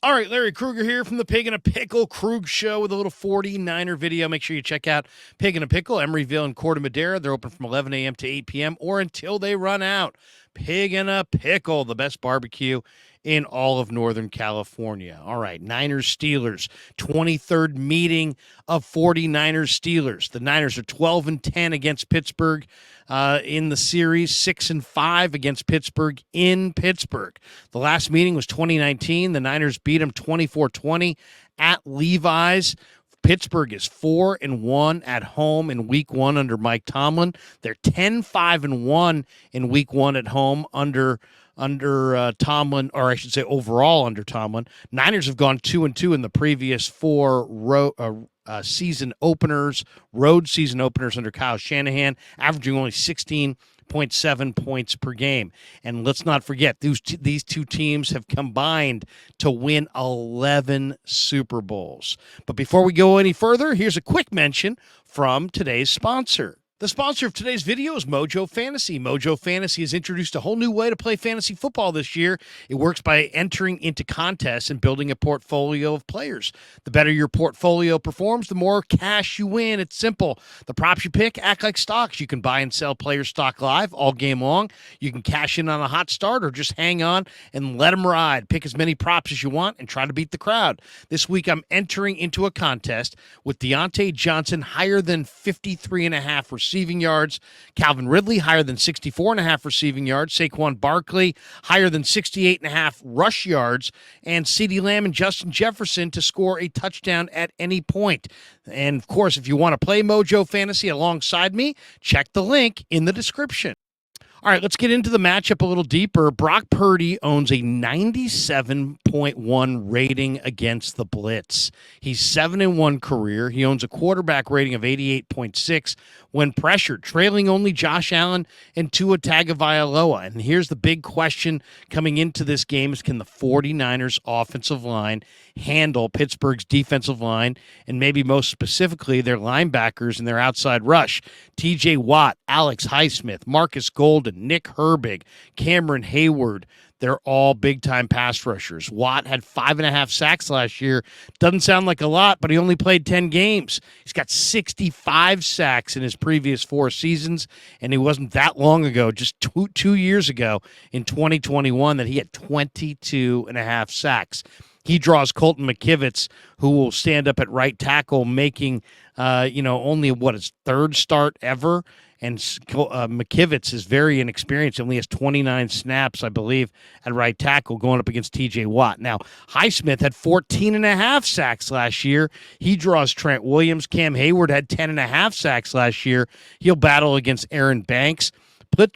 All right, Larry Krueger here from the Pig and a Pickle Krug Show with a little 49er video. Make sure you check out Pig and a Pickle, Emeryville and Corte Madera. They're open from 11 a.m. to 8 p.m. or until they run out. Pig and a Pickle, the best barbecue in all of Northern California. All right, Niners-Steelers, 23rd meeting of 49ers Steelers. The Niners are 12-10 against Pittsburgh in the series, 6-5 against Pittsburgh in Pittsburgh. The last meeting was 2019. The Niners beat them 24-20 at Levi's. Pittsburgh is 4-1 at home in Week 1 under Mike Tomlin. They're 10-5-1 in Week 1 at home under Tomlin, or I should say overall under Tomlin. Niners have gone 2-2 in the previous four season openers, road season openers under Kyle Shanahan, averaging only 16.7 points per game. And let's not forget, these two teams have combined to win 11 Super Bowls. But before we go any further, here's a quick mention from today's sponsor. The sponsor of today's video is Mojo Fantasy. Mojo Fantasy has introduced a whole new way to play fantasy football this year. It works by entering into contests and building a portfolio of players. The better your portfolio performs, the more cash you win. It's simple. The props you pick act like stocks. You can buy and sell player stock live all game long. You can cash in on a hot start or just hang on and let them ride. Pick as many props as you want and try to beat the crowd. This week, I'm entering into a contest with Deontay Johnson higher than 53.5 receiving yards. Calvin Ridley higher than 64.5 receiving yards. Saquon Barkley higher than 68.5 rush yards. And CeeDee Lamb and Justin Jefferson to score a touchdown at any point. And, of course, if you want to play Mojo Fantasy alongside me, check the link in the description. All right, let's get into the matchup a little deeper. Brock Purdy owns a 97.1 rating against the blitz. He's 7-1 career. He owns a quarterback rating of 88.6 when pressured, trailing only Josh Allen and Tua Tagovailoa. And here's the big question coming into this game is, can the 49ers offensive line handle Pittsburgh's defensive line, and maybe most specifically their linebackers and their outside rush? TJ Watt, Alex Highsmith, Marcus Golden, Nick Herbig, Cameron Hayward, they're all big-time pass rushers. Watt had 5.5 sacks last year. Doesn't sound like a lot, but he only played 10 games. He's got 65 sacks in his previous 4 seasons, and it wasn't that long ago, just two years ago in 2021, that he had 22.5 sacks. He draws Colton McKivitz, who will stand up at right tackle, making only his third start ever. And McKivitz is very inexperienced. He only has 29 snaps, I believe, at right tackle going up against TJ Watt. Now, Highsmith had 14.5 sacks last year. He draws Trent Williams. Cam Hayward had 10.5 sacks last year. He'll battle against Aaron Banks.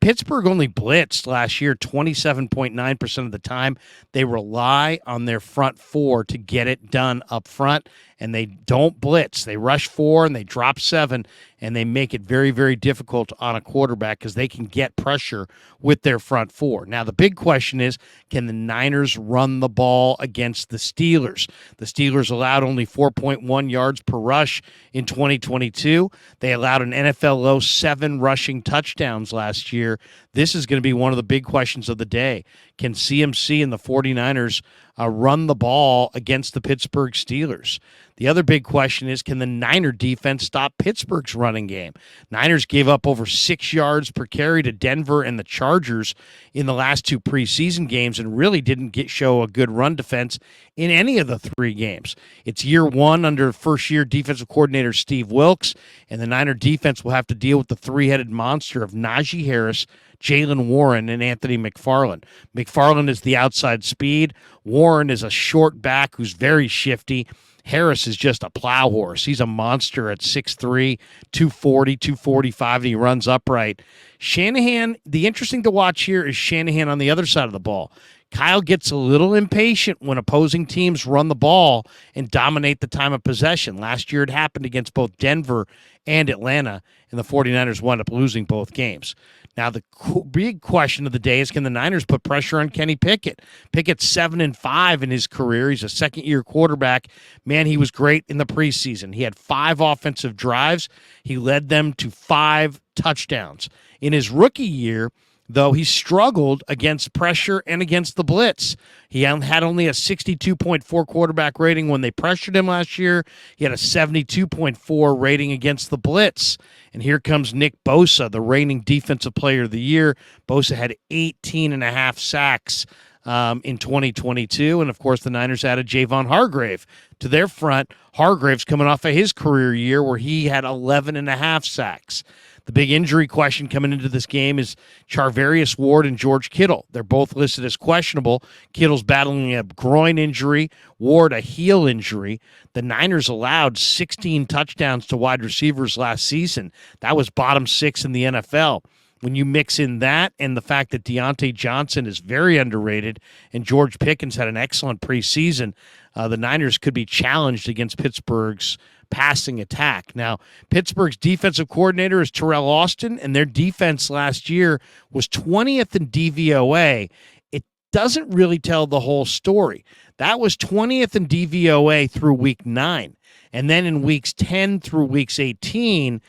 Pittsburgh only blitzed last year 27.9% of the time. They rely on their front four to get it done up front, and they don't blitz. They rush 4 and they drop 7, and they make it very, very difficult on a quarterback because they can get pressure with their front 4. Now, the big question is, can the Niners run the ball against the Steelers? The Steelers allowed only 4.1 yards per rush in 2022. They allowed an NFL low 7 rushing touchdowns last year. This is going to be one of the big questions of the day. Can CMC and the 49ers run the ball against the Pittsburgh Steelers? The other big question is, can the Niner defense stop Pittsburgh's running game? Niners gave up over 6 yards per carry to Denver and the Chargers in the last 2 preseason games and really didn't show a good run defense in any of the 3 games. It's year 1 under first-year defensive coordinator Steve Wilks, and the Niner defense will have to deal with the 3-headed monster of Najee Harris, Jaylen Warren, and Anthony McFarland. McFarland is the outside speed. Warren is a short back who's very shifty. Harris is just a plow horse. He's a monster at 6'3", 240, 245, and he runs upright. Shanahan, the interesting to watch here is Shanahan on the other side of the ball. Kyle gets a little impatient when opposing teams run the ball and dominate the time of possession. Last year it happened against both Denver and Atlanta, and the 49ers wound up losing both games. Now, the big question of the day is, can the Niners put pressure on Kenny Pickett? Pickett's 7-5 in his career. He's a second-year quarterback. Man, he was great in the preseason. He had 5 offensive drives. He led them to 5 touchdowns. In his rookie year, though he struggled against pressure and against the blitz. He had only a 62.4 quarterback rating when they pressured him last year. He had a 72.4 rating against the blitz. And here comes Nick Bosa, the reigning defensive player of the year. Bosa had 18 and a half sacks in 2022. And, of course, the Niners added Javon Hargrave to their front. Hargrave's coming off of his career year where he had 11 and a half sacks. The big injury question coming into this game is Charvarius Ward and George Kittle. They're both listed as questionable. Kittle's battling a groin injury, Ward a heel injury. The Niners allowed 16 touchdowns to wide receivers last season. That was bottom 6 in the NFL. When you mix in that and the fact that Deontay Johnson is very underrated and George Pickens had an excellent preseason, the Niners could be challenged against Pittsburgh's passing attack. Now, Pittsburgh's defensive coordinator is Terrell Austin, and their defense last year was 20th in DVOA. It doesn't really tell the whole story. That was 20th in DVOA through week 9. And then in weeks 10 through weeks 18,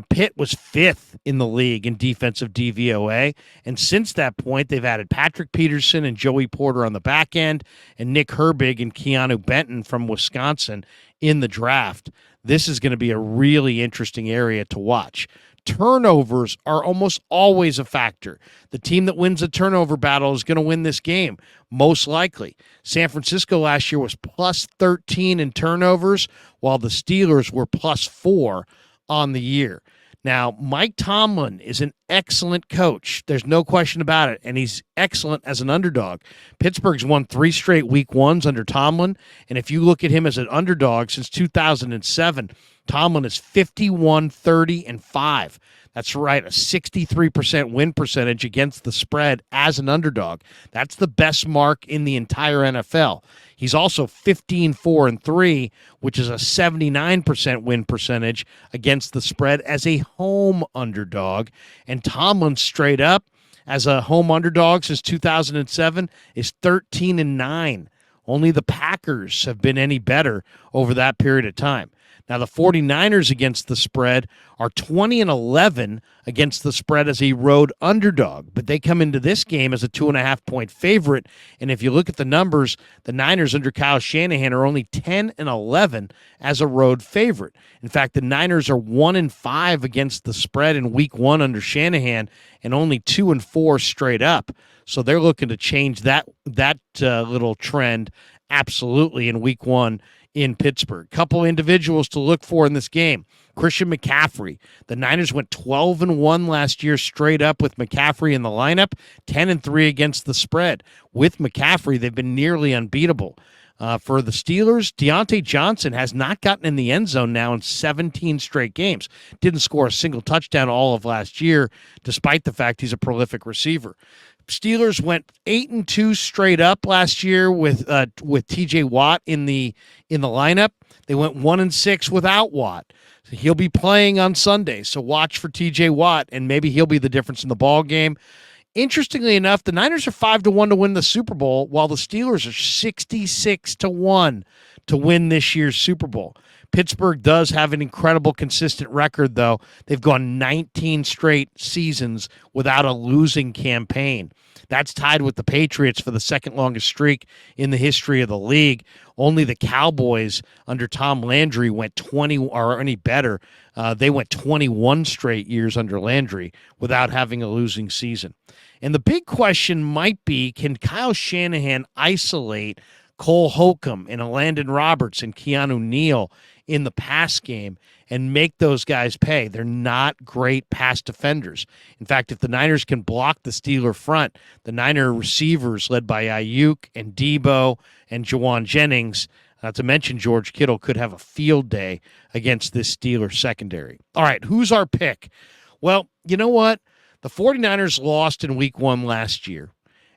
Pitt was 5th in the league in defensive DVOA. And since that point, they've added Patrick Peterson and Joey Porter on the back end and Nick Herbig and Keanu Benton from Wisconsin in the draft. This is going to be a really interesting area to watch. Turnovers are almost always a factor. The team that wins the turnover battle is going to win this game, most likely. San Francisco last year was plus 13 in turnovers, while the Steelers were plus 4 on the year. Now, Mike Tomlin is an excellent coach. There's no question about it, and he's excellent as an underdog. Pittsburgh's won 3 straight week ones under Tomlin, and if you look at him as an underdog since 2007, Tomlin is 51-30-5. That's right, a 63% win percentage against the spread as an underdog. That's the best mark in the entire NFL. He's also 15-4-3, which is a 79% win percentage against the spread as a home underdog. And Tomlin straight up as a home underdog since 2007 is 13-9. Only the Packers have been any better over that period of time. Now, the 49ers against the spread are 20-11 against the spread as a road underdog, but they come into this game as a 2.5-point favorite. And if you look at the numbers, the Niners under Kyle Shanahan are only 10-11 as a road favorite. In fact, the Niners are 1-5 against the spread in week 1 under Shanahan and only 2-4 straight up. So they're looking to change that little trend absolutely in week 1 in Pittsburgh. Couple individuals to look for in this game. Christian McCaffrey. The Niners went 12-1 last year straight up with McCaffrey in the lineup, 10-3 against the spread. With McCaffrey, they've been nearly unbeatable. For the Steelers, Deontay Johnson has not gotten in the end zone now in 17 straight games. Didn't score a single touchdown all of last year, despite the fact he's a prolific receiver. Steelers went 8-2 straight up last year with T.J. Watt in the lineup. They went 1-6 without Watt. So he'll be playing on Sunday, so watch for T.J. Watt, and maybe he'll be the difference in the ball game. Interestingly enough, the Niners are 5-1 to win the Super Bowl, while the Steelers are 66-1 to win this year's Super Bowl. Pittsburgh does have an incredible consistent record, though. They've gone 19 straight seasons without a losing campaign. That's tied with the Patriots for the second longest streak in the history of the league. Only the Cowboys under Tom Landry went 20 or any better. They went 21 straight years under Landry without having a losing season. And the big question might be, can Kyle Shanahan isolate Cole Holcomb and Landon Roberts and Keanu Neal in the pass game and make those guys pay? They're not great pass defenders. In fact, if the Niners can block the Steeler front, the Niner receivers led by Ayuk and Debo and Jawan Jennings, not to mention George Kittle, could have a field day against this Steeler secondary. All right, who's our pick? Well, you know what? The 49ers lost in week 1 last year,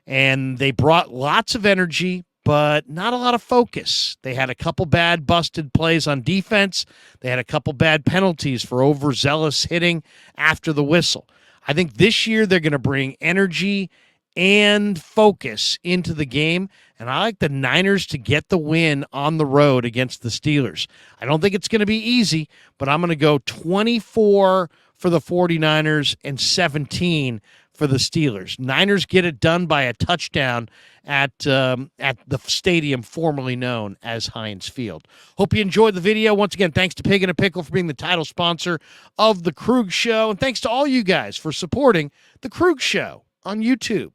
and they brought lots of energy, but not a lot of focus. They had a couple bad busted plays on defense. They had a couple bad penalties for overzealous hitting after the whistle. I think this year they're going to bring energy and focus into the game, and I like the Niners to get the win on the road against the Steelers. I don't think it's going to be easy, but I'm going to go 24 for the 49ers and 17 for the Steelers. Niners get it done by a touchdown at the stadium formerly known as Heinz Field. Hope you enjoyed the video. Once again, thanks to Pig and a Pickle for being the title sponsor of The Krug Show, and thanks to all you guys for supporting The Krug Show on YouTube.